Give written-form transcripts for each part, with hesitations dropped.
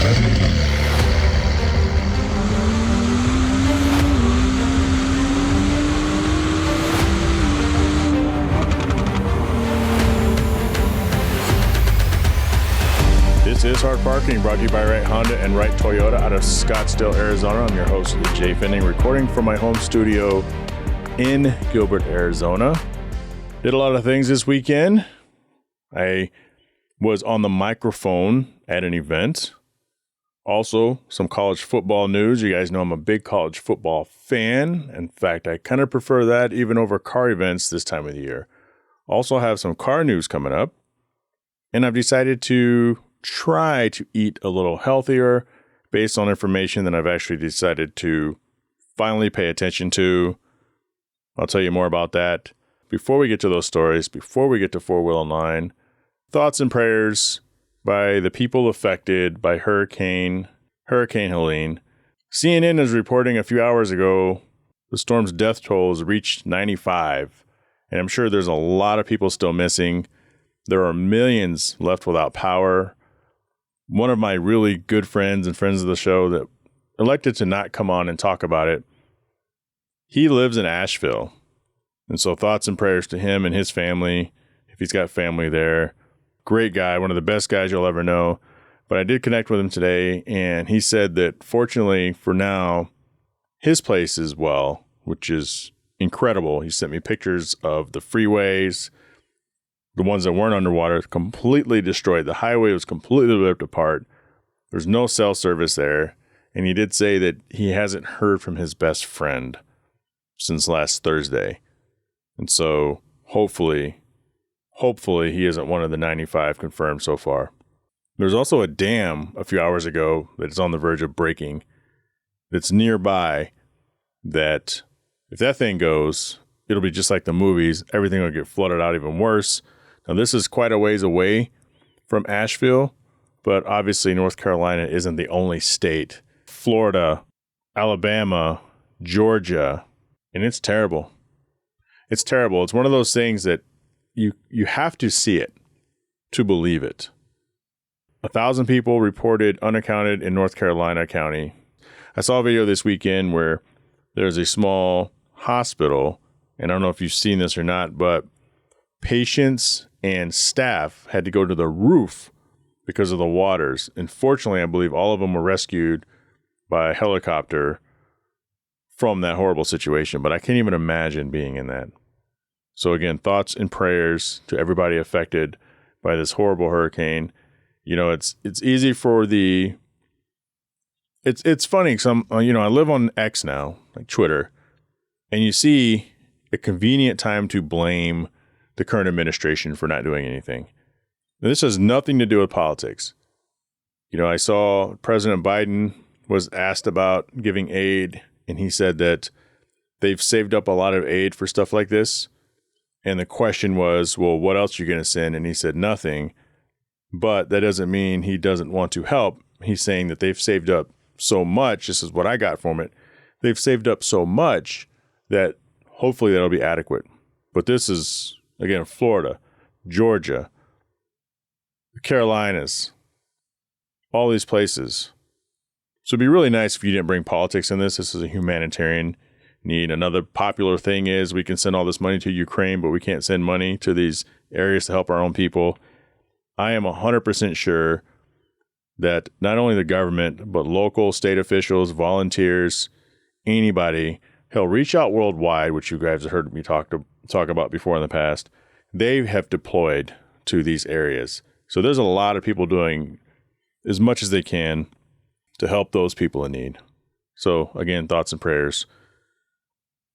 This is Hard Parking, brought to you by Wright Honda and Wright Toyota out of Scottsdale, Arizona. I'm your host, Jhae Pfenning, recording from my home studio in Gilbert, Arizona. Did a lot of things this weekend. I was on the microphone at an event. Also, some college football news. You guys know I'm a big college football fan. In fact, I kind of prefer that even over car events this time of the year. Also have some car news coming up. And I've decided to try to eat a little healthier based on information that I've actually decided to finally pay attention to. I'll tell you more about that. Before we get to those stories, before we get to 4-Wheel Online, thoughts and prayers by the people affected by Hurricane Helene. CNN is reporting a few hours ago the storm's death tolls reached 95, and I'm sure there's a lot of people still missing. There are millions left without power. One of my really good friends and friends of the show that elected to not come on and talk about it, he lives in Asheville. And so thoughts and prayers to him and his family, if he's got family there. Great guy, one of the best guys you'll ever know. But I did connect with him today, and he said that fortunately for now, his place is well, which is incredible. He sent me pictures of the freeways. The ones that weren't underwater, completely destroyed. The highway was completely ripped apart. There's no cell service there. And he did say that he hasn't heard from his best friend since last Thursday. And so hopefully he isn't one of the 95 confirmed so far. There's also a dam a few hours ago that is on the verge of breaking that's nearby that if that thing goes, it'll be just like the movies. Everything will get flooded out even worse. Now, this is quite a ways away from Asheville, but obviously North Carolina isn't the only state. Florida, Alabama, Georgia, and it's terrible. It's terrible. It's one of those things that you have to see it to believe it. 1,000 people reported unaccounted in North Carolina County. I saw a video this weekend where there's a small hospital, and I don't know if you've seen this or not, but patients and staff had to go to the roof because of the waters. And fortunately, I believe all of them were rescued by a helicopter from that horrible situation. But I can't even imagine being in that. So again, thoughts and prayers to everybody affected by this horrible hurricane. You know, it's easy for the... It's funny because I live on X now, like Twitter, and you see a convenient time to blame the current administration for not doing anything. Now, this has nothing to do with politics. You know, I saw President Biden was asked about giving aid, and he said that they've saved up a lot of aid for stuff like this. And the question was, well, what else are you going to send? And he said nothing. But that doesn't mean he doesn't want to help. He's saying that they've saved up so much. This is what I got from it. They've saved up so much that hopefully that'll be adequate. But this is, again, Florida, Georgia, the Carolinas, all these places. So it'd be really nice if you didn't bring politics in this. This is a humanitarian need. Another popular thing is we can send all this money to Ukraine, but we can't send money to these areas to help our own people. I am 100% sure that not only the government, but local, state officials, volunteers, anybody, hell, reach out worldwide, which you guys have heard me talk about before in the past. They have deployed to these areas. So there's a lot of people doing as much as they can to help those people in need. So again, thoughts and prayers.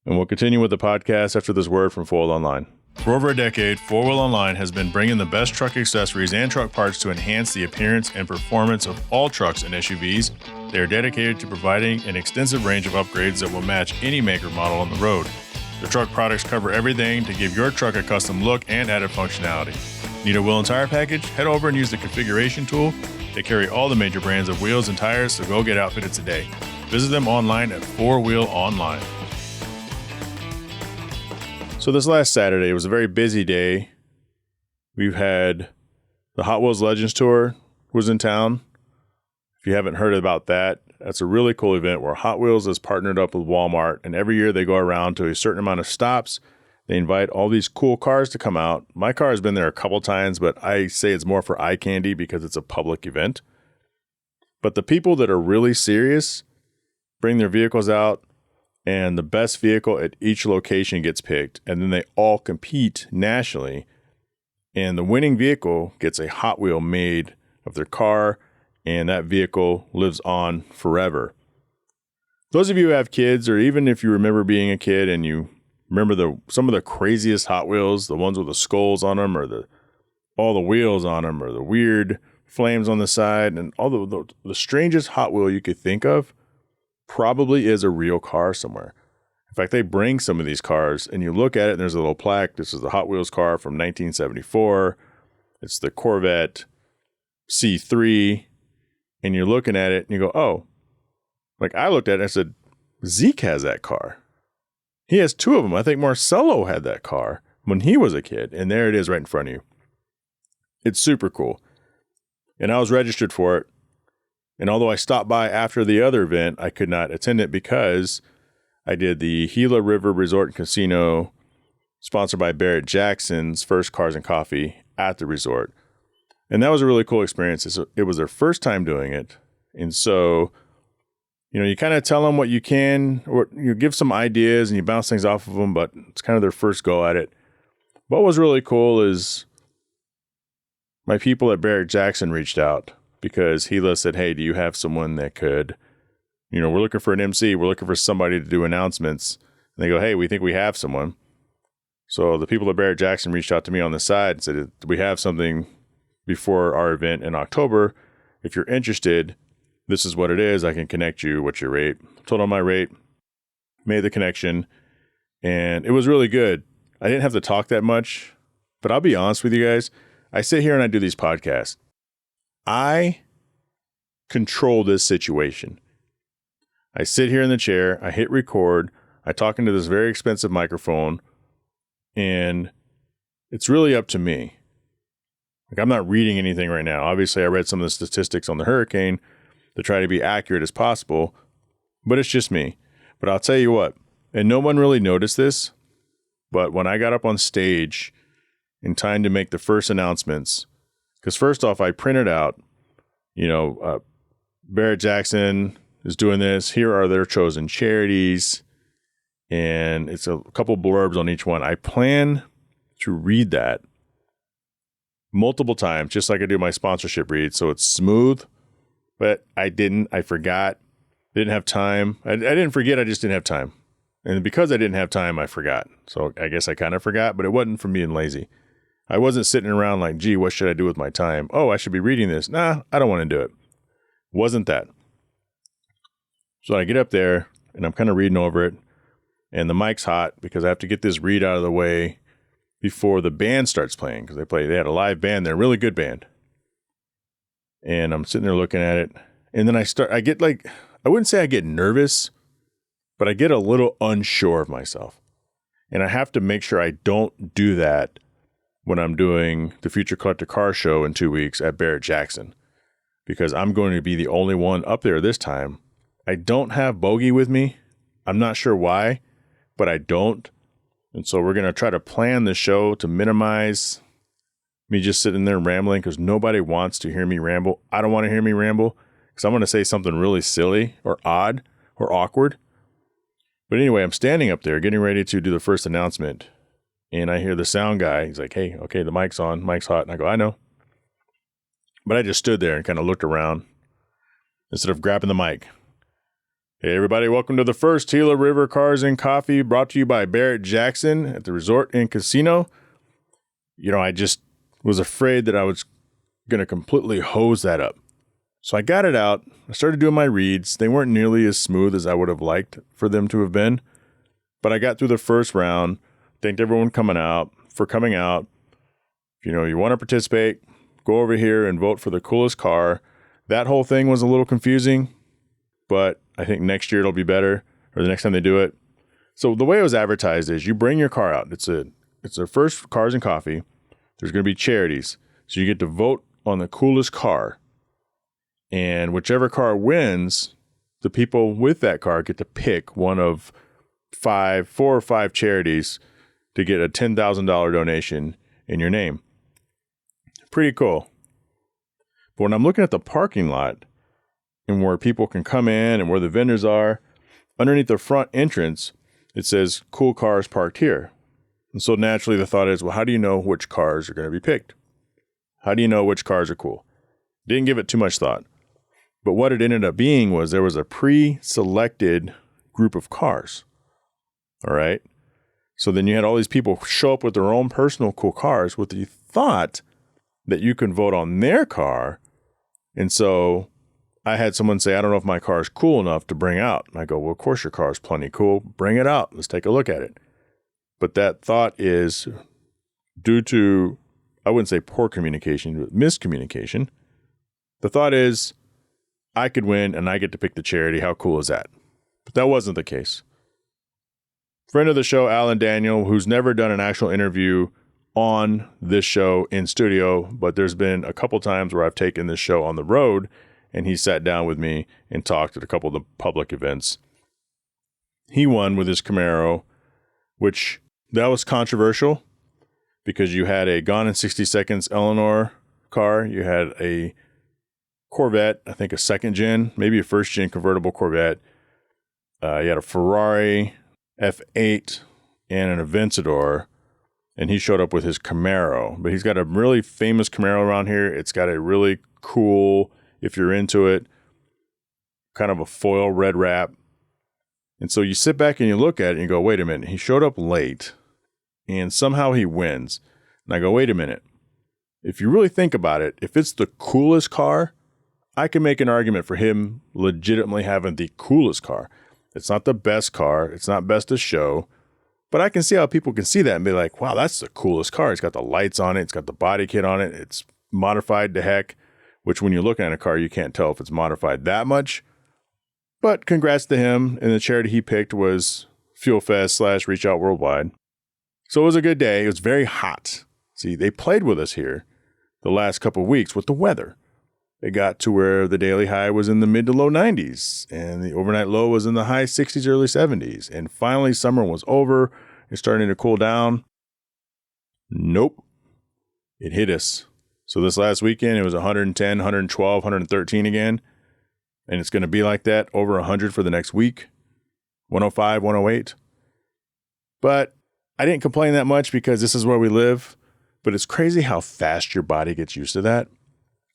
And we'll continue with the podcast after this word from 4-Wheel Online. For over a decade, 4-Wheel Online has been bringing the best truck accessories and truck parts to enhance the appearance and performance of all trucks and SUVs. They are dedicated to providing an extensive range of upgrades that will match any maker model on the road. The truck products cover everything to give your truck a custom look and added functionality. Need a wheel and tire package? Head over and use the configuration tool. They carry all the major brands of wheels and tires, so go get outfitted today. Visit them online at 4-Wheel Online. So this last Saturday was a very busy day. We've had the Hot Wheels Legends Tour was in town. If you haven't heard about that, that's a really cool event where Hot Wheels has partnered up with Walmart, and every year they go around to a certain amount of stops. They invite all these cool cars to come out. My car has been there a couple times, but I say it's more for eye candy because it's a public event. But the people that are really serious bring their vehicles out, and the best vehicle at each location gets picked, and then they all compete nationally, and the winning vehicle gets a Hot Wheel made of their car, and that vehicle lives on forever. Those of you who have kids, or even if you remember being a kid and you remember some of the craziest Hot Wheels, the ones with the skulls on them, or all the wheels on them, or the weird flames on the side, and all the strangest Hot Wheel you could think of, probably is a real car somewhere. In fact, they bring some of these cars, and you look at it, and there's a little plaque. This is the Hot Wheels car from 1974. It's the Corvette C3, and you're looking at it, and you go, oh. Like, I looked at it, and I said, Zeke has that car. He has two of them. I think Marcelo had that car when he was a kid, and there it is right in front of you. It's super cool. And I was registered for it. And although I stopped by after the other event, I could not attend it because I did the Gila River Resort Casino, sponsored by Barrett Jackson's first Cars and Coffee at the resort. And that was a really cool experience. It was their first time doing it. And so, you kind of tell them what you can, or you give some ideas and you bounce things off of them, but it's kind of their first go at it. What was really cool is my people at Barrett Jackson reached out because Gila said, hey, do you have someone that could, we're looking for an MC. We're looking for somebody to do announcements. And they go, hey, we think we have someone. So the people at Barrett Jackson reached out to me on the side and said, do we have something before our event in October? If you're interested, this is what it is. I can connect you. What's your rate? Told them my rate, made the connection, and it was really good. I didn't have to talk that much, but I'll be honest with you guys. I sit here and I do these podcasts. I control this situation. I sit here in the chair, I hit record, I talk into this very expensive microphone, and it's really up to me. Like, I'm not reading anything right now. Obviously, I read some of the statistics on the hurricane to try to be accurate as possible, but it's just me. But I'll tell you what, and no one really noticed this, but when I got up on stage in time to make the first announcements, because first off, I printed out, Barrett Jackson is doing this. Here are their chosen charities. And it's a couple blurbs on each one. I plan to read that multiple times, just like I do my sponsorship read. So it's smooth, but I didn't. I forgot. Didn't have time. I didn't forget. I just didn't have time. And because I didn't have time, I forgot. So I guess I kind of forgot, but it wasn't from being lazy. I wasn't sitting around like, gee, what should I do with my time? Oh, I should be reading this. Nah, I don't want to do it. Wasn't that. So I get up there and I'm kind of reading over it, and the mic's hot because I have to get this read out of the way before the band starts playing, because they had a live band. They're a really good band. And I'm sitting there looking at it, and then I get like, I wouldn't say I get nervous, but I get a little unsure of myself. And I have to make sure I don't do that when I'm doing the Future Collector Car Show in 2 weeks at Barrett Jackson, because I'm going to be the only one up there this time. I don't have Bogey with me. I'm not sure why, but I don't. And so we're going to try to plan the show to minimize me just sitting there rambling, because nobody wants to hear me ramble. I don't want to hear me ramble because I'm going to say something really silly or odd or awkward. But anyway, I'm standing up there getting ready to do the first announcement, and I hear the sound guy. He's like, hey, okay, the mic's on, mic's hot. And I go, I know. But I just stood there and kind of looked around instead of grabbing the mic. Hey, everybody, welcome to the first Gila River Cars and Coffee, brought to you by Barrett Jackson at the Resort and Casino. I just was afraid that I was going to completely hose that up. So I got it out. I started doing my reads. They weren't nearly as smooth as I would have liked for them to have been. But I got through the first round. Thanked everyone for coming out. If you want to participate, go over here and vote for the coolest car. That whole thing was a little confusing, but I think next year it'll be better, or the next time they do it. So the way it was advertised is you bring your car out. It's their first Cars and Coffee. There's going to be charities. So you get to vote on the coolest car. And whichever car wins, the people with that car get to pick one of 4 or 5 charities to get a $10,000 donation in your name. Pretty cool. But when I'm looking at the parking lot and where people can come in and where the vendors are, underneath the front entrance, it says cool cars parked here. And so naturally the thought is, well, how do you know which cars are going to be picked? How do you know which cars are cool? Didn't give it too much thought. But what it ended up being was there was a pre-selected group of cars. All right. So then you had all these people show up with their own personal cool cars with the thought that you can vote on their car. And so I had someone say, I don't know if my car is cool enough to bring out. And I go, well, of course your car is plenty cool. Bring it out. Let's take a look at it. But that thought is due to, I wouldn't say poor communication, but miscommunication. The thought is I could win and I get to pick the charity. How cool is that? But that wasn't the case. Friend of the show, Alan Daniel, who's never done an actual interview on this show in studio, but there's been a couple times where I've taken this show on the road and he sat down with me and talked at a couple of the public events. He won with his Camaro, which that was controversial because you had a Gone in 60 Seconds Eleanor car. You had a Corvette, I think a second gen, maybe a first gen convertible Corvette. You had a Ferrari F8 and an Aventador, and he showed up with his Camaro. But he's got a really famous Camaro around here. It's got a really cool, if you're into it, kind of a foil red wrap. And so you sit back and you look at it and you go, wait a minute, he showed up late and somehow he wins. And I go, wait a minute. If you really think about it, if it's the coolest car, I can make an argument for him legitimately having the coolest car. It's not the best car. It's not best of show. But I can see how people can see that and be like, wow, that's the coolest car. It's got the lights on it. It's got the body kit on it. It's modified to heck, which when you're looking at a car, you can't tell if it's modified that much. But congrats to him. And the charity he picked was Fuel Fest / Reach Out Worldwide. So it was a good day. It was very hot. See, they played with us here the last couple of weeks with the weather. It got to where the daily high was in the mid to low 90s and the overnight low was in the high 60s, early 70s. And finally, summer was over. It's starting to cool down. Nope. It hit us. So this last weekend, it was 110, 112, 113 again. And it's going to be like that over 100 for the next week. 105, 108. But I didn't complain that much because this is where we live. But it's crazy how fast your body gets used to that.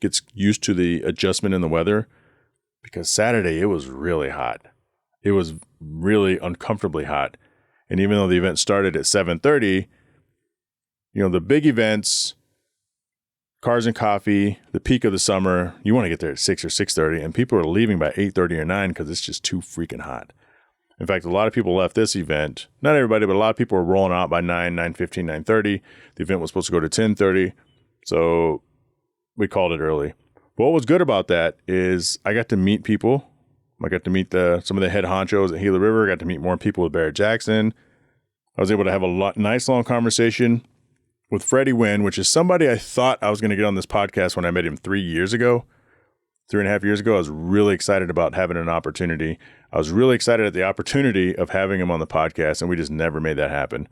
Gets used to the adjustment in the weather, because Saturday it was really hot. It was really uncomfortably hot. And even though the event started at 7:30, the big events, Cars and Coffee, the peak of the summer, you want to get there at 6 or 6:30, and people are leaving by 8:30 or 9 because it's just too freaking hot. In fact, a lot of people left this event. Not everybody, but a lot of people were rolling out by 9, 9:15, 9:30. The event was supposed to go to 10:30. So we called it early. But what was good about that is I got to meet people. I got to meet some of the head honchos at Gila River. I got to meet more people with Barrett Jackson. I was able to have a nice long conversation with Freddie Wynn, which is somebody I thought I was going to get on this podcast when I met him 3 years ago. 3.5 years ago, I was really excited about having an opportunity. I was really excited at the opportunity of having him on the podcast, and we just never made that happen.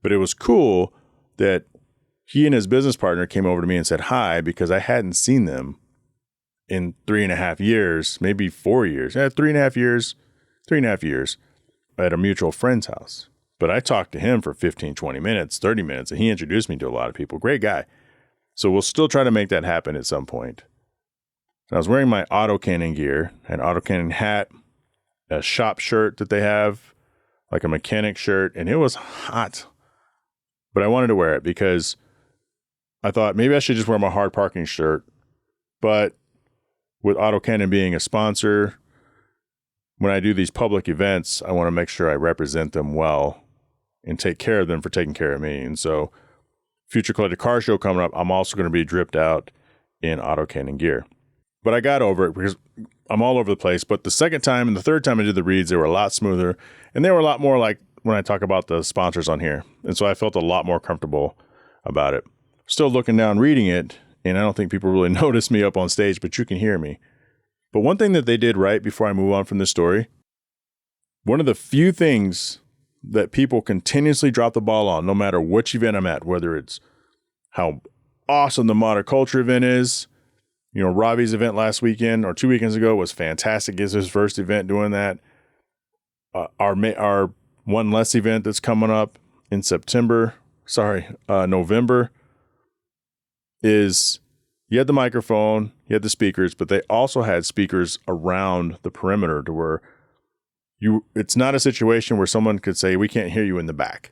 But it was cool that he and his business partner came over to me and said hi, because I hadn't seen them in 3.5 years, maybe 4 years. 3.5 years, 3.5 years at a mutual friend's house. But I talked to him for 15, 20 minutes, 30 minutes, and he introduced me to a lot of people. Great guy. So we'll still try to make that happen at some point. And I was wearing my autocannon gear, an autocannon hat, a shop shirt that they have, like a mechanic shirt, and it was hot. But I wanted to wear it because I thought maybe I should just wear my hard parking shirt. But with autocannon being a sponsor, when I do these public events, I want to make sure I represent them well and take care of them for taking care of me. And so, future collector car show coming up, I'm also going to be dripped out in autocannon gear. But I got over it because I'm all over the place. But the second time and the third time I did the reads, they were a lot smoother. And they were a lot more like when I talk about the sponsors on here. And so I felt a lot more comfortable about it. Still looking down, reading it, and I don't think people really notice me up on stage, but you can hear me. But one thing that they did right before I move on from this story, one of the few things that people continuously drop the ball on, no matter which event I'm at, whether it's how awesome the modern culture event is. Robbie's event last weekend or 2 weekends ago was fantastic. It's his first event doing that. Our One Less event that's coming up in November is, you had the microphone, you had the speakers, but they also had speakers around the perimeter to where it's not a situation where someone could say, we can't hear you in the back.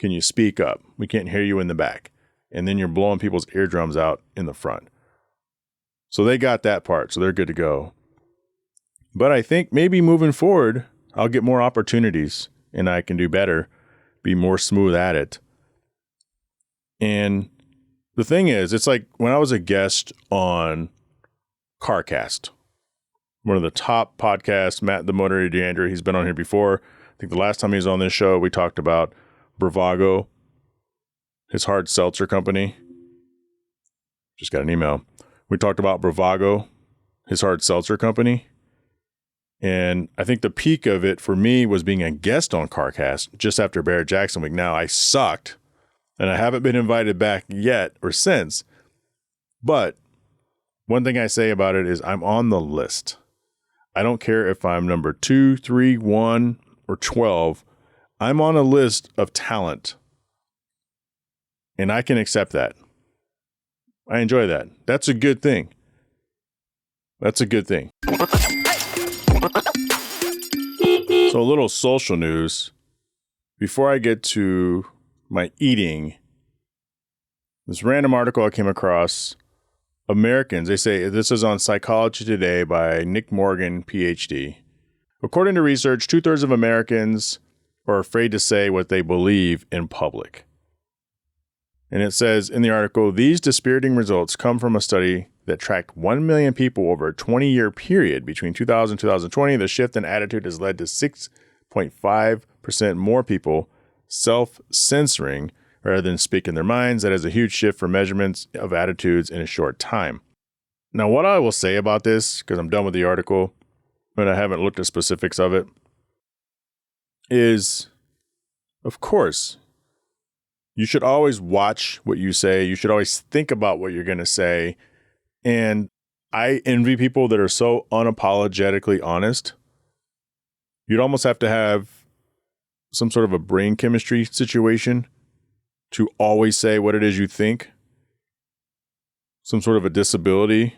Can you speak up? We can't hear you in the back. And then you're blowing people's eardrums out in the front. So they got that part. So they're good to go. But I think maybe moving forward, I'll get more opportunities and I can do better, be more smooth at it. And the thing is, it's like when I was a guest on CarCast, one of the top podcasts, Matt the Motor DeAndre, he's been on here before. I think the last time he was on this show, we talked about Bravago, his hard seltzer company. Just got an email. We talked about Bravago, his hard seltzer company. And I think the peak of it for me was being a guest on CarCast just after Barrett Jackson Week. Now, I sucked, and I haven't been invited back yet or since. But one thing I say about it is I'm on the list. I don't care if I'm number 2, 3, 1, or 12. I'm on a list of talent. And I can accept that. I enjoy that. That's a good thing. That's a good thing. So a little social news. Before I get to my eating, this random article I came across. Americans, they say, this is on Psychology Today by Nick Morgan, PhD. According to research, 2/3 of Americans are afraid to say what they believe in public. And it says in the article, these dispiriting results come from a study that tracked 1 million people over a 20-year period. Between 2000 and 2020, the shift in attitude has led to 6.5% more people self-censoring rather than speaking their minds. That is a huge shift for measurements of attitudes in a short time. Now, what I will say about this, because I'm done with the article, and I haven't looked at specifics of it, is, of course, you should always watch what you say. You should always think about what you're going to say. And I envy people that are so unapologetically honest. You'd almost have to have some sort of a brain chemistry situation to always say what it is you think. Some sort of a disability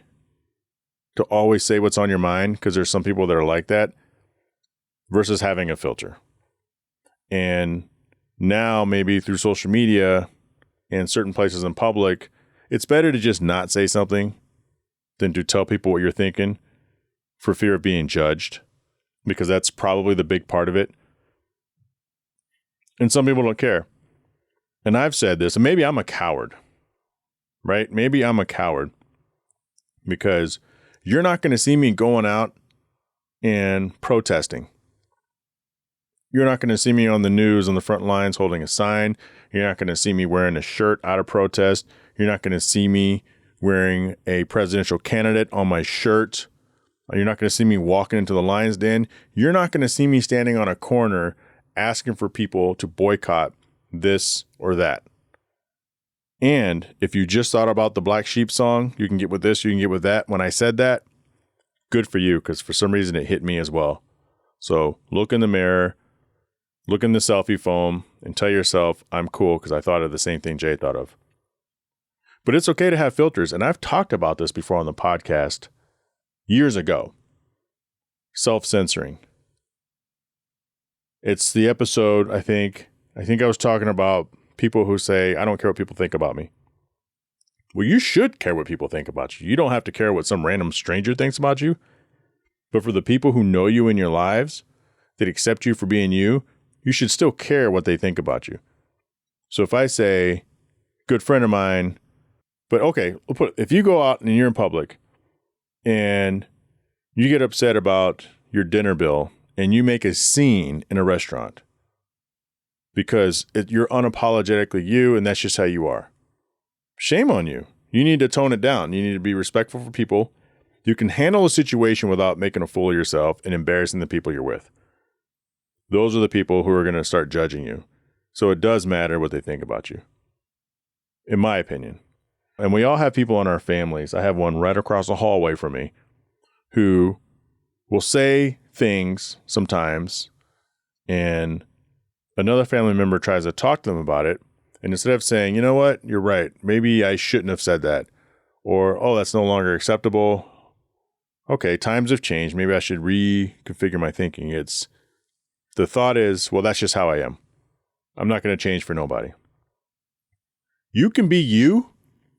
to always say what's on your mind, because there's some people that are like that, versus having a filter. And now maybe through social media and certain places in public, it's better to just not say something than to tell people what you're thinking for fear of being judged, because that's probably the big part of it. And some people don't care. And I've said this, and maybe I'm a coward, right? Maybe I'm a coward because you're not going to see me going out and protesting. You're not going to see me on the news on the front lines holding a sign. You're not going to see me wearing a shirt out of protest. You're not going to see me wearing a presidential candidate on my shirt. You're not going to see me walking into the lion's den. You're not going to see me standing on a corner asking for people to boycott this or that. And if you just thought about the Black Sheep song, you can get with this, you can get with that. When I said that, good for you, because for some reason it hit me as well. So look in the mirror, look in the selfie foam, and tell yourself, I'm cool, because I thought of the same thing Jhae thought of. But it's okay to have filters. And I've talked about this before on the podcast years ago. Self-censoring. It's the episode, I think I was talking about people who say, I don't care what people think about me. Well, you should care what people think about you. You don't have to care what some random stranger thinks about you. But for the people who know you in your lives, that accept you for being you, you should still care what they think about you. So if I say, good friend of mine, but okay, if you go out and you're in public and you get upset about your dinner bill and you make a scene in a restaurant because you're unapologetically you and that's just how you are. Shame on you. You need to tone it down. You need to be respectful for people You can handle a situation without making a fool of yourself and embarrassing the people you're with. Those are the people who are going to start judging you. So it does matter what they think about you, in my opinion. And we all have people in our families. I have one right across the hallway from me who will say things sometimes, and another family member tries to talk to them about it. And instead of saying, you know what, you're right, maybe I shouldn't have said that. Or, oh, that's no longer acceptable. Okay, times have changed. Maybe I should reconfigure my thinking. The thought is, well, that's just how I am. I'm not going to change for nobody. You can be you,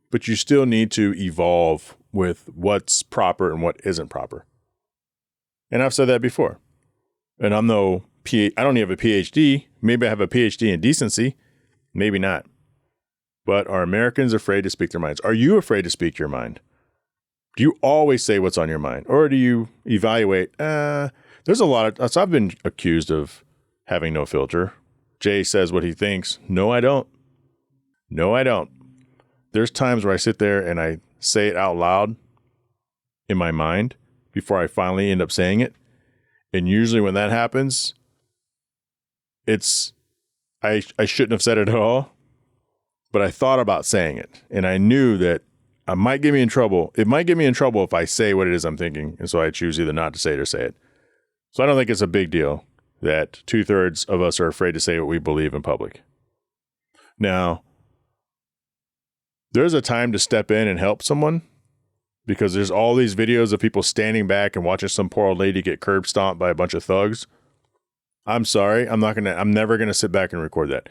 but you still need to evolve with what's proper and what isn't proper. And I've said that before. And I don't even have a PhD. Maybe I have a PhD in decency. Maybe not. But are Americans afraid to speak their minds? Are you afraid to speak your mind? Do you always say what's on your mind? Or do you evaluate? There's a lot of... So I've been accused of having no filter. Jhae says what he thinks. No, I don't. No, I don't. There's times where I sit there and I say it out loud in my mind before I finally end up saying it. And usually when that happens, I shouldn't have said it at all, but I thought about saying it. And I knew that it might get me in trouble. It might get me in trouble if I say what it is I'm thinking. And so I choose either not to say it or say it. So I don't think it's a big deal that 2/3 of us are afraid to say what we believe in public. Now, there's a time to step in and help someone, because there's all these videos of people standing back and watching some poor old lady get curb stomped by a bunch of thugs. I'm sorry. I'm never going to sit back and record that.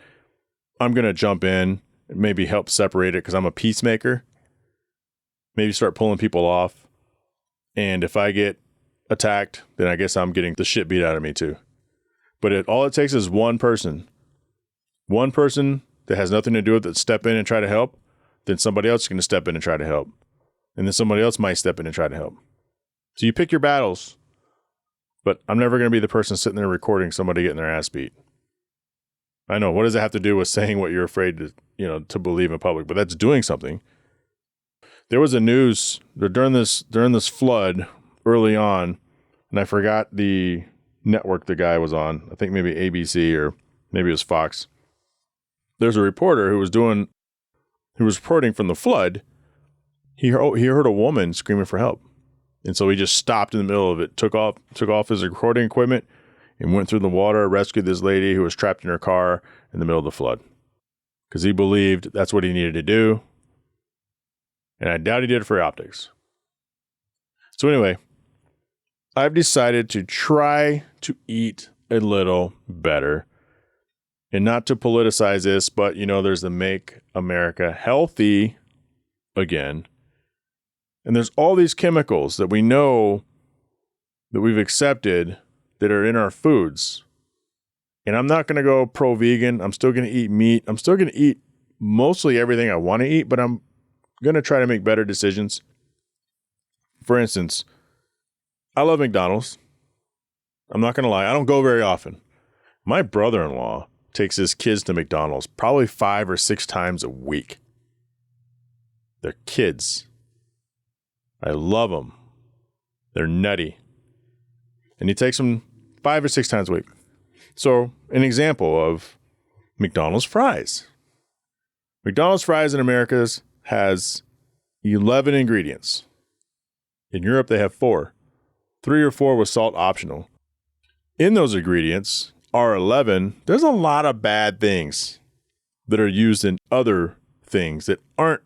I'm going to jump in and maybe help separate it because I'm a peacemaker. Maybe start pulling people off. And if I get attacked, then I guess I'm getting the shit beat out of me too. But all it takes is one person that has nothing to do with it, step in and try to help. Then somebody else is going to step in and try to help. And then somebody else might step in and try to help. So you pick your battles. But I'm never going to be the person sitting there recording somebody getting their ass beat. I know. What does it have to do with saying what you're afraid to believe in public? But that's doing something. There was a news during this flood early on, and I forgot the network the guy was on. I think maybe ABC or maybe it was Fox. There's a reporter who was reporting from the flood. He heard a woman screaming for help. And so he just stopped in the middle of it, took off his recording equipment and went through the water, rescued this lady who was trapped in her car in the middle of the flood. Because he believed that's what he needed to do. And I doubt he did it for optics. So anyway, I've decided to try to eat a little better. And not to politicize this, but there's the Make America Healthy again. And there's all these chemicals that we know that we've accepted that are in our foods. And I'm not going to go pro-vegan. I'm still going to eat meat. I'm still going to eat mostly everything I want to eat, but I'm going to try to make better decisions. For instance, I love McDonald's. I'm not going to lie. I don't go very often. My brother-in-law takes his kids to McDonald's probably 5 or 6 times a week. They're kids. I love them. They're nutty. And he takes them 5 or 6 times a week. So, an example of McDonald's fries. McDonald's fries in America has 11 ingredients. In Europe, they have 4. 3 or 4 with salt optional. In those ingredients, R11, there's a lot of bad things that are used in other things that aren't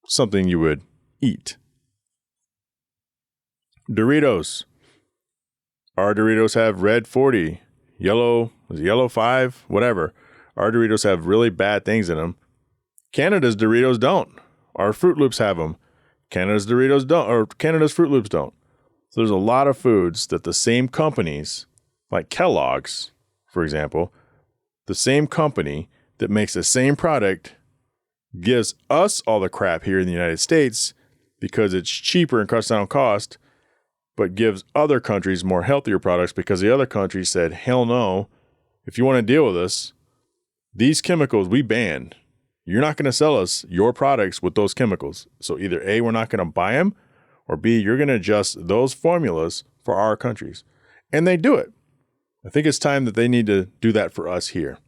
something you would eat. Doritos. Our Doritos have red 40, yellow 5, whatever. Our Doritos have really bad things in them. Canada's Doritos don't. Our Fruit Loops have them. Canada's Doritos don't, or Canada's Fruit Loops don't. So there's a lot of foods that the same companies, like Kellogg's, for example, the same company that makes the same product gives us all the crap here in the United States because it's cheaper and cuts down cost, but gives other countries more healthier products because the other countries said, hell no, if you want to deal with us, these chemicals we banned. You're not going to sell us your products with those chemicals. So either A, we're not going to buy them, or B, you're going to adjust those formulas for our countries. And they do it. I think it's time that they need to do that for us here.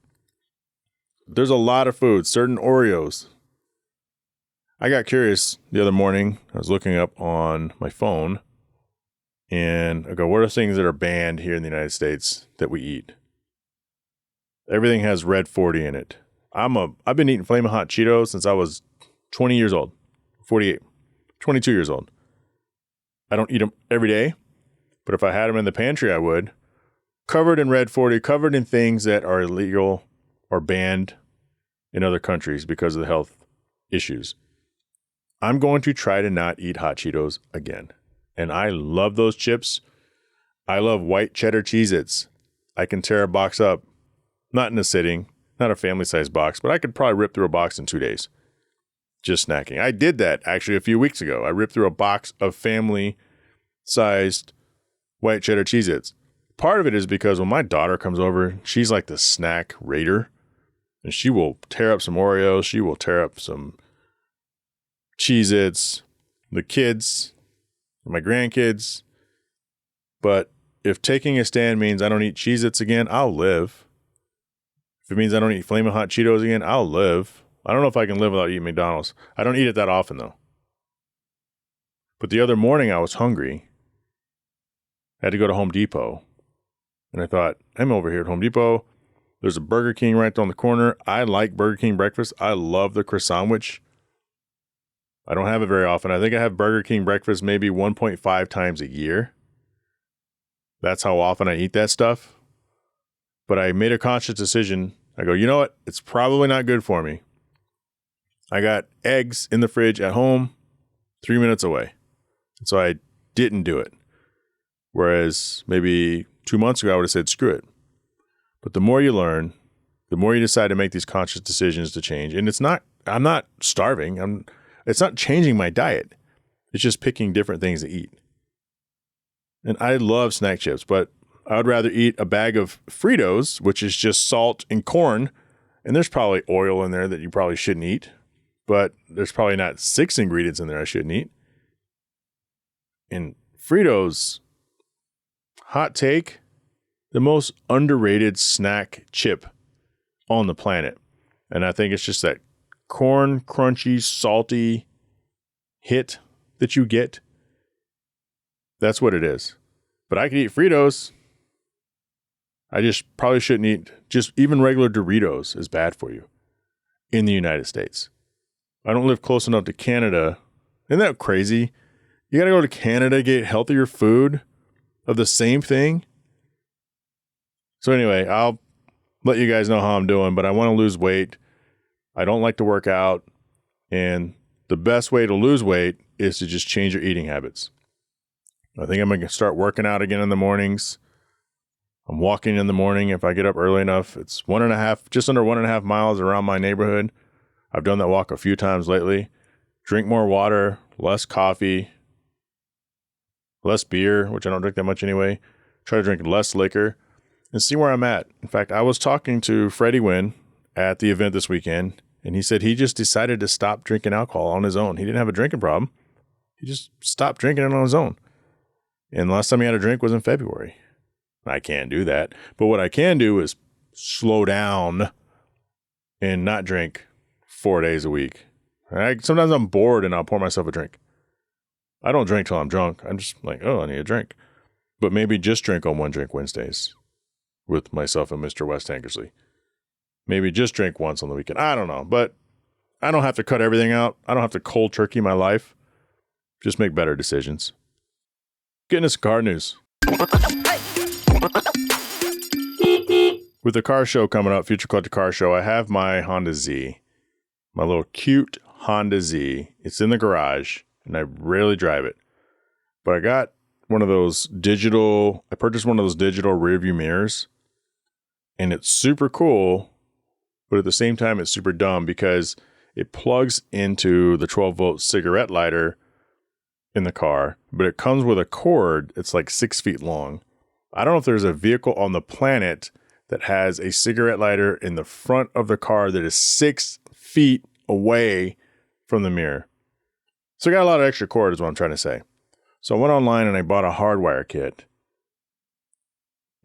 There's a lot of food, certain Oreos. I got curious the other morning. I was looking up on my phone and I go, what are things that are banned here in the United States that we eat? Everything has red 40 in it. I've been eating Flamin' Hot Cheetos since I was 20 years old, 48, 22 years old. I don't eat them every day, but if I had them in the pantry, I would. Covered in red 40, covered in things that are illegal or banned in other countries because of the health issues. I'm going to try to not eat hot Cheetos again. And I love those chips. I love white cheddar Cheez-Its. I can tear a box up, not in a sitting, not a family-sized box, but I could probably rip through a box in 2 days. Just snacking. I did that actually a few weeks ago. I ripped through a box of family-sized white cheddar Cheez-Its. Part of it is because when my daughter comes over, she's like the snack raider. And she will tear up some Oreos. She will tear up some Cheez-Its. The kids, my grandkids. But if taking a stand means I don't eat Cheez-Its again, I'll live. If it means I don't eat Flamin' Hot Cheetos again, I'll live. I don't know if I can live without eating McDonald's. I don't eat it that often, though. But the other morning, I was hungry. I had to go to Home Depot. And I thought, I'm over here at Home Depot. There's a Burger King right on the corner. I like Burger King breakfast. I love the croissant sandwich. I don't have it very often. I think I have Burger King breakfast maybe 1.5 times a year. That's how often I eat that stuff. But I made a conscious decision. I go, you know what? It's probably not good for me. I got eggs in the fridge at home 3 minutes away. And so I didn't do it. Whereas maybe 2 months ago, I would have said, screw it. But the more you learn, the more you decide to make these conscious decisions to change. And I'm not starving. It's not changing my diet. It's just picking different things to eat. And I love snack chips, but I would rather eat a bag of Fritos, which is just salt and corn. And there's probably oil in there that you probably shouldn't eat, but there's probably not 6 ingredients in there I shouldn't eat. And Fritos, hot take, the most underrated snack chip on the planet. And I think it's just that corn, crunchy, salty hit that you get. That's what it is. But I could eat Fritos. I just probably shouldn't eat, just even regular Doritos is bad for you in the United States. I don't live close enough to Canada. Isn't that crazy? You got to go to Canada to get healthier food of the same thing. So anyway, I'll let you guys know how I'm doing, but I want to lose weight. I don't like to work out. And the best way to lose weight is to just change your eating habits. I think I'm going to start working out again in the mornings. I'm walking in the morning. If I get up early enough, it's just under 1.5 miles around my neighborhood. I've done that walk a few times lately. Drink more water, less coffee, less beer, which I don't drink that much anyway. Try to drink less liquor and see where I'm at. In fact, I was talking to Freddie Wynn at the event this weekend, and he said he just decided to stop drinking alcohol on his own. He didn't have a drinking problem. He just stopped drinking it on his own. And the last time he had a drink was in February. I can't do that. But what I can do is slow down and not drink 4 days a week. Sometimes I'm bored and I'll pour myself a drink. I don't drink till I'm drunk. I'm just like, oh, I need a drink. But maybe just drink on One Drink Wednesdays with myself and Mr. West Tankersley. Maybe just drink once on the weekend. I don't know. But I don't have to cut everything out. I don't have to cold turkey my life. Just make better decisions. Getting us car news. With the car show coming up, Future Collector Car Show, I have my Honda Z. My little cute Honda Z. It's in the garage, and I rarely drive it. But I got I purchased one of those digital rearview mirrors. And it's super cool, but at the same time, it's super dumb because it plugs into the 12-volt cigarette lighter in the car, but it comes with a cord. It's like 6 feet long. I don't know if there's a vehicle on the planet that has a cigarette lighter in the front of the car that is 6 feet away from the mirror. So I got a lot of extra cord is what I'm trying to say. So I went online and I bought a hardwire kit.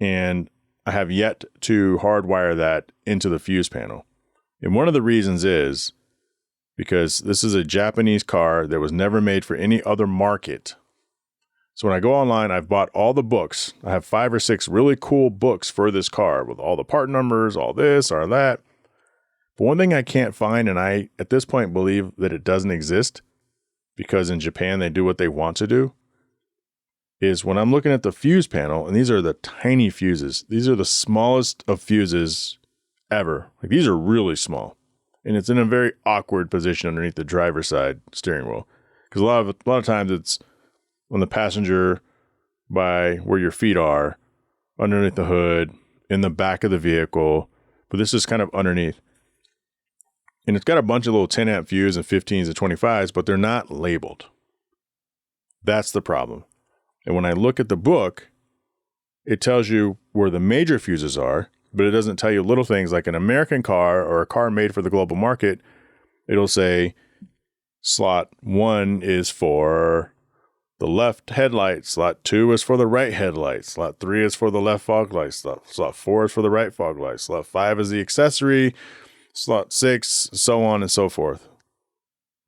And I have yet to hardwire that into the fuse panel. And one of the reasons is because this is a Japanese car that was never made for any other market. So when I go online, I've bought all the books. I have 5 or 6 really cool books for this car with all the part numbers, all this or that. But one thing I can't find, and I at this point believe that it doesn't exist because in Japan they do what they want to do, is when I'm looking at the fuse panel, and these are the tiny fuses. These are the smallest of fuses ever. Like these are really small. And it's in a very awkward position underneath the driver's side steering wheel. Because a lot of times it's on the passenger by where your feet are, underneath the hood, in the back of the vehicle. But this is kind of underneath. And it's got a bunch of little 10 amp fuse and 15s and 25s, but they're not labeled. That's the problem. And when I look at the book, it tells you where the major fuses are, but it doesn't tell you little things like an American car or a car made for the global market. It'll say slot 1 is for the left headlight, slot 2 is for the right headlight, slot 3 is for the left fog light, slot 4 is for the right fog light, slot 5 is the accessory, slot 6, so on and so forth.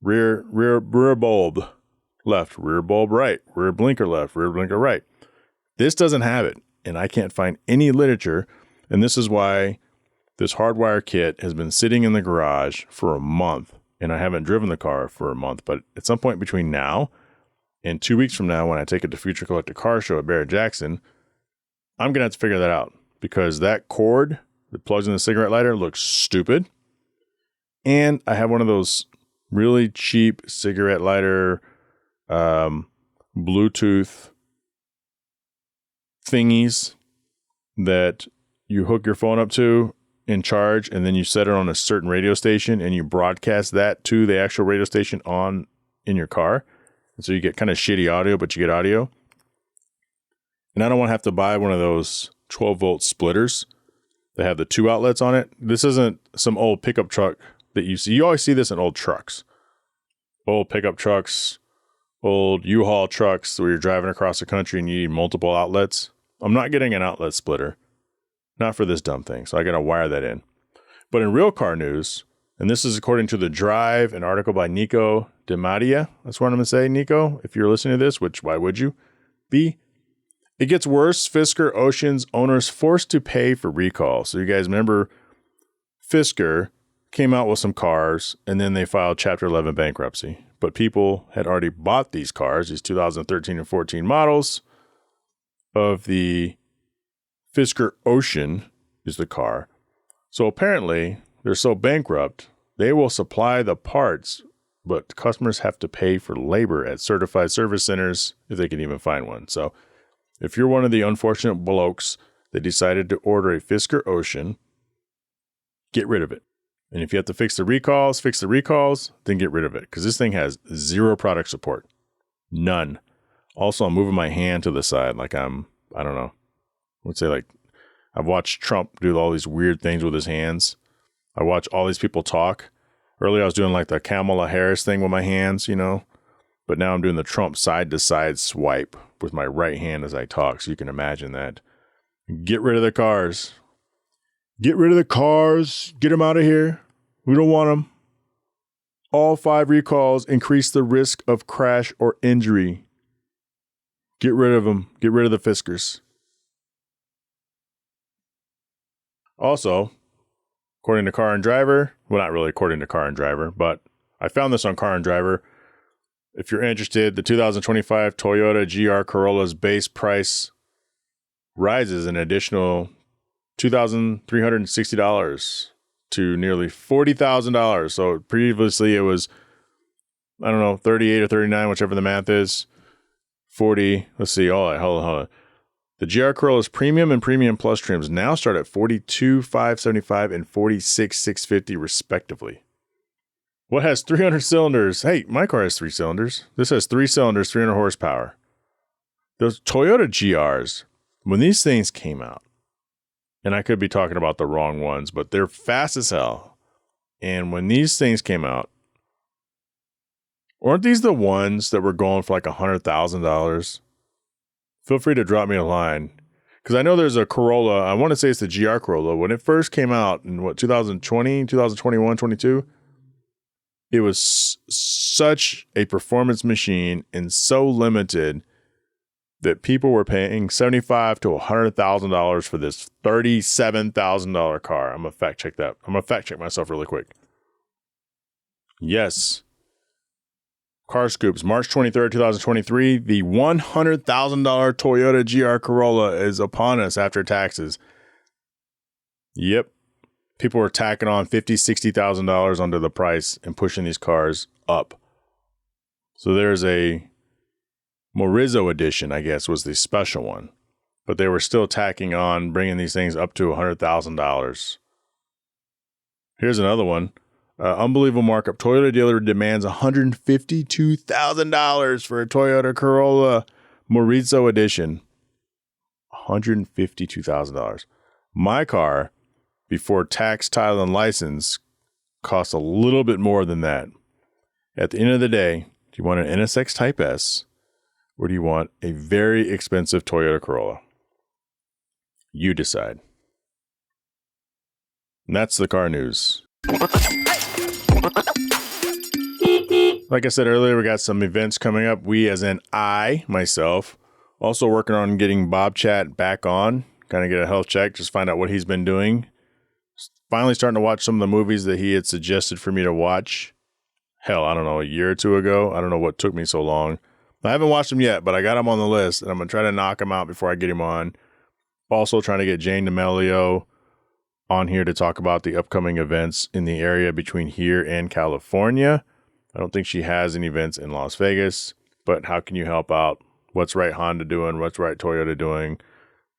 Rear bulb left, rear bulb right, rear blinker left, rear blinker right. This doesn't have it, and I can't find any literature, and this is why this hardwire kit has been sitting in the garage for a month, and I haven't driven the car for a month, but at some point between now and 2 weeks from now when I take it to Future Collector Car Show at Barrett Jackson, I'm going to have to figure that out, because that cord that plugs in the cigarette lighter looks stupid, and I have one of those really cheap cigarette lighter Bluetooth thingies that you hook your phone up to in charge, and then you set it on a certain radio station and you broadcast that to the actual radio station on in your car. And so you get kind of shitty audio, but you get audio. And I don't want to have to buy one of those 12 volt splitters that have the 2 outlets on it. This isn't some old pickup truck that you see. You always see this in old trucks, old pickup trucks, old U-Haul trucks where you're driving across the country and you need multiple outlets. I'm not getting an outlet splitter. Not for this dumb thing. So I got to wire that in. But in real car news, and this is according to The Drive, an article by Nico DeMattia. That's what I'm going to say, Nico. If you're listening to this, which why would you be? It gets worse. Fisker Ocean's owners forced to pay for recall. So you guys remember Fisker came out with some cars and then they filed Chapter 11 bankruptcy. But people had already bought these cars, these 2013 and 14 models of the Fisker Ocean is the car. So apparently they're so bankrupt, they will supply the parts, but customers have to pay for labor at certified service centers if they can even find one. So if you're one of the unfortunate blokes that decided to order a Fisker Ocean, get rid of it. And if you have to fix the recalls, then get rid of it. Because this thing has 0 product support. None. Also, I'm moving my hand to the side like I don't know. I would say like I've watched Trump do all these weird things with his hands. I watch all these people talk. Earlier I was doing like the Kamala Harris thing with my hands, you know. But now I'm doing the Trump side-to-side swipe with my right hand as I talk. So you can imagine that. Get rid of the cars. Get rid of the cars. Get them out of here. We don't want them. All 5 recalls increase the risk of crash or injury. Get rid of them. Get rid of the Fiskers. Also, according to Car and Driver, well, not really according to Car and Driver, but I found this on Car and Driver. If you're interested, the 2025 Toyota GR Corolla's base price rises an additional $2,360 to nearly $40,000. So previously it was, I don't know, 38 or 39, whichever the math is. 40. Let's see. Hold on. The GR Corolla's premium and premium plus trims now start at $42,575 and $46,650 respectively. What has 300 cylinders? Hey, my car has 3 cylinders. This has 3 cylinders, 300 horsepower. Those Toyota GRs, when these things came out, and I could be talking about the wrong ones, but they're fast as hell. And when these things came out, Aren't these the ones that were going for like $100,000? Feel free to drop me a line. Because I know there's a Corolla. I want to say it's the GR Corolla. When it first came out in 2020, 2021, 22, it was such a performance machine and so limited that people were paying $75,000 to $100,000 for this $37,000 car. I'm going to fact check that. I'm going to fact check myself really quick. Yes. Car Scoops, March 23rd, 2023. The $100,000 Toyota GR Corolla is upon us after taxes. Yep. People were tacking on $50,000, $60,000 onto the price and pushing these cars up. So there's a Morizo edition, I guess, was the special one. But they were still tacking on, bringing these things up to $100,000. Here's another one. Unbelievable markup. Toyota dealer demands $152,000 for a Toyota Corolla Morizo edition. $152,000. My car, before tax, title, and license, costs a little bit more than that. At the end of the day, do you want an NSX Type S or do you want a very expensive Toyota Corolla? You decide. And that's the car news. Like I said earlier, we got some events coming up. We, as in I, myself, also working on getting Bob Chat back on, kind of get a health check, just find out what he's been doing. Finally starting to watch some of the movies that he had suggested for me to watch. Hell, I don't know, a year or two ago. I don't know what took me so long. I haven't watched them yet, but I got them on the list, and I'm going to try to knock them out before I get him on. Also trying to get Jane DeMelio on here to talk about the upcoming events in the area between here and California. I don't think she has any events in Las Vegas, but how can you help out? What's Right Honda doing? What's Right Toyota doing?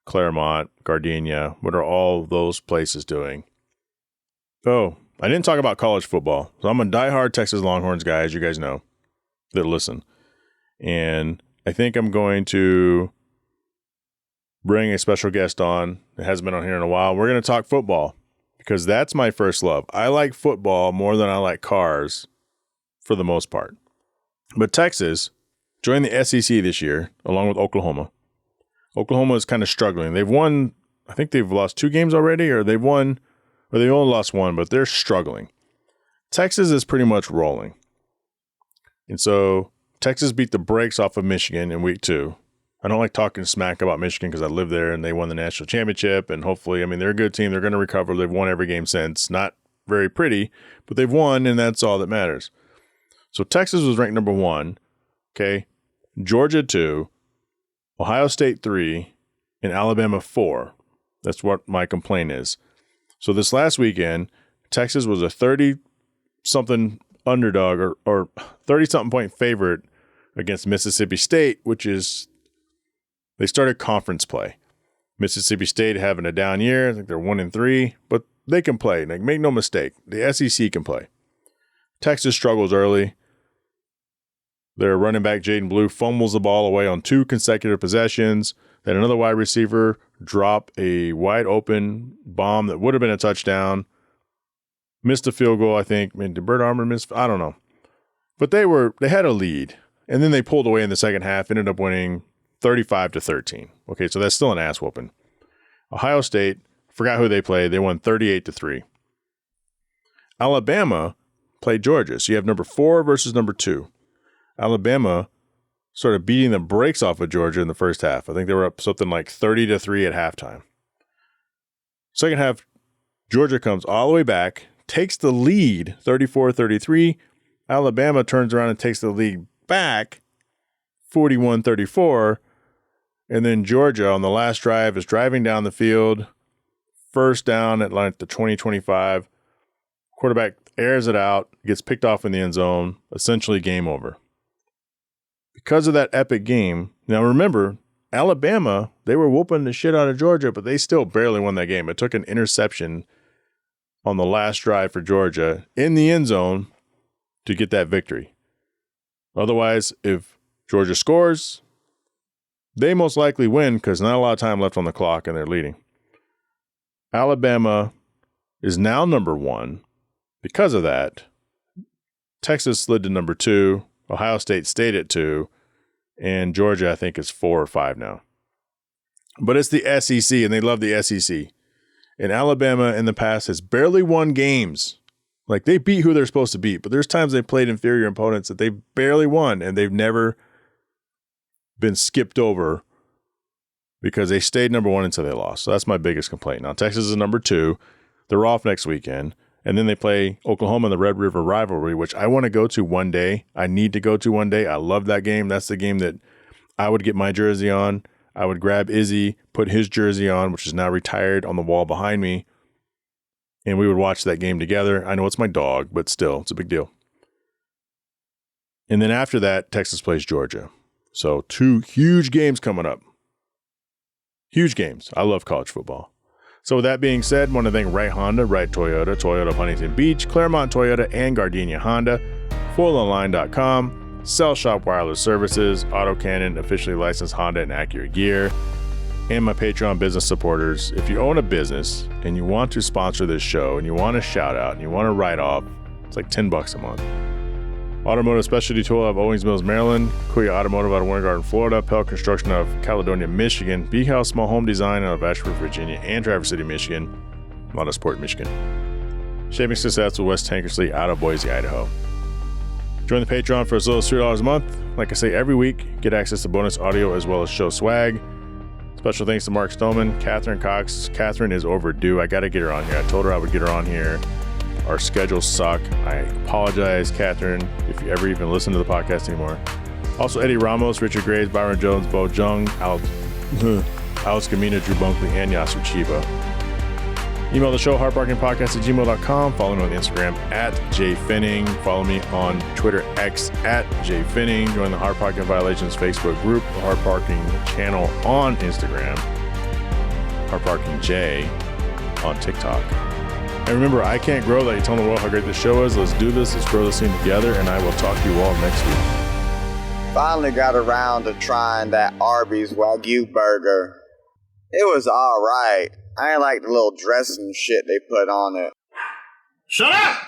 Claremont, Gardenia, what are all those places doing? Oh, I didn't talk about college football. So I'm a diehard Texas Longhorns guy, as you guys know, that listen. And I think I'm going to bring a special guest on that hasn't been on here in a while. We're going to talk football because that's my first love. I like football more than I like cars for the most part. But Texas joined the SEC this year along with Oklahoma. Oklahoma is kind of struggling. They've won, I think they've lost 2 games already, or they've won, or they only lost 1, but they're struggling. Texas is pretty much rolling. And so Texas beat the brakes off of Michigan in week 2. I don't like talking smack about Michigan because I live there and they won the national championship. And hopefully, I mean, they're a good team. They're going to recover. They've won every game since. Not very pretty, but they've won, and that's all that matters. So Texas was ranked number 1. Okay. Georgia 2. Ohio State 3. And Alabama 4. That's what my complaint is. So this last weekend, Texas was a 30-something underdog or 30-something point favorite against Mississippi State, which is, they started conference play. Mississippi State having a down year. I think they're 1-3, but they can play. Like, make no mistake, the SEC can play. Texas struggles early. Their running back, Jaden Blue, fumbles the ball away on 2 consecutive possessions. Then another wide receiver drop a wide open bomb that would have been a touchdown. Missed a field goal, I think. I mean, did Bert Armor miss? I don't know. But they had a lead. And then they pulled away in the second half, ended up winning 35-13. Okay, so that's still an ass whooping. Ohio State, forgot who they played. They won 38-3. Alabama played Georgia. So you have number 4 versus number 2. Alabama started beating the brakes off of Georgia in the first half. I think they were up something like 30-3 at halftime. Second half, Georgia comes all the way back, takes the lead 34-33. Alabama turns around and takes the lead back 41-34. And then Georgia on the last drive is driving down the field. First down at like the 20-25. Quarterback airs it out, gets picked off in the end zone. Essentially game over. Because of that epic game. Now remember, Alabama, they were whooping the shit out of Georgia, but they still barely won that game. It took an interception on the last drive for Georgia in the end zone to get that victory. Otherwise, if Georgia scores, they most likely win because not a lot of time left on the clock and they're leading. Alabama is now number 1. Because of that, Texas slid to number 2. Ohio State stayed at 2. And Georgia, I think, is 4 or 5 now. But it's the SEC, and they love the SEC. And Alabama in the past has barely won games. Like, they beat who they're supposed to beat. But there's times they played inferior opponents that they barely won, and they've never been skipped over because they stayed number 1 until they lost. So that's my biggest complaint. Now, Texas is number 2. They're off next weekend. And then they play Oklahoma in the Red River rivalry, which I want to go to one day. I need to go to one day. I love that game. That's the game that I would get my jersey on. I would grab Izzy, put his jersey on, which is now retired, on the wall behind me. And we would watch that game together. I know it's my dog, but still, it's a big deal. And then after that, Texas plays Georgia. So 2 huge games coming up. Huge games. I love college football. So with that being said, I want to thank Wright Honda, Wright Toyota, Toyota of Huntington Beach, Claremont Toyota, and Gardenia Honda, FoilOnline.com, Cell Shop Wireless Services, AutoCannon, officially licensed Honda and Acura gear, and my Patreon business supporters. If you own a business and you want to sponsor this show and you want a shout out and you want to write off, it's like $10 a month. Automotive Specialty Tool out of Owings Mills, Maryland, Kuya Automotive out of Winter Garden, Florida, Pell Construction out of Caledonia, Michigan, B House Small Home Design out of Ashford, Virginia, and Traverse City, Michigan, Motorsport, Michigan. Shaving Success with West Tankersley out of Boise, Idaho. Join the Patreon for as little as $3 a month. Like I say, every week, get access to bonus audio as well as show swag. Special thanks to Mark Stoneman, Catherine Cox. Catherine is overdue. I got to get her on here. I told her I would get her on here. Our schedules suck. I apologize, Catherine, if you ever even listen to the podcast anymore. Also, Eddie Ramos, Richard Graves, Byron Jones, Bo Jung, Alex Gamina, Drew Bunkley, and Yasu Chiba. Email the show, hardparkingpodcast@gmail.com. Follow me on Instagram @JFenning. Follow me on Twitter X @JFenning. Join the Hard Parking Violations Facebook group, the Hard Parking channel on Instagram, Hard Parking J on TikTok. And remember, I can't grow that. You tell the world how great this show is. Let's do this. Let's grow this thing together, and I will talk to you all next week. Finally got around to trying that Arby's Wagyu burger. It was all right. I ain't like the little dressing shit they put on it. Shut up!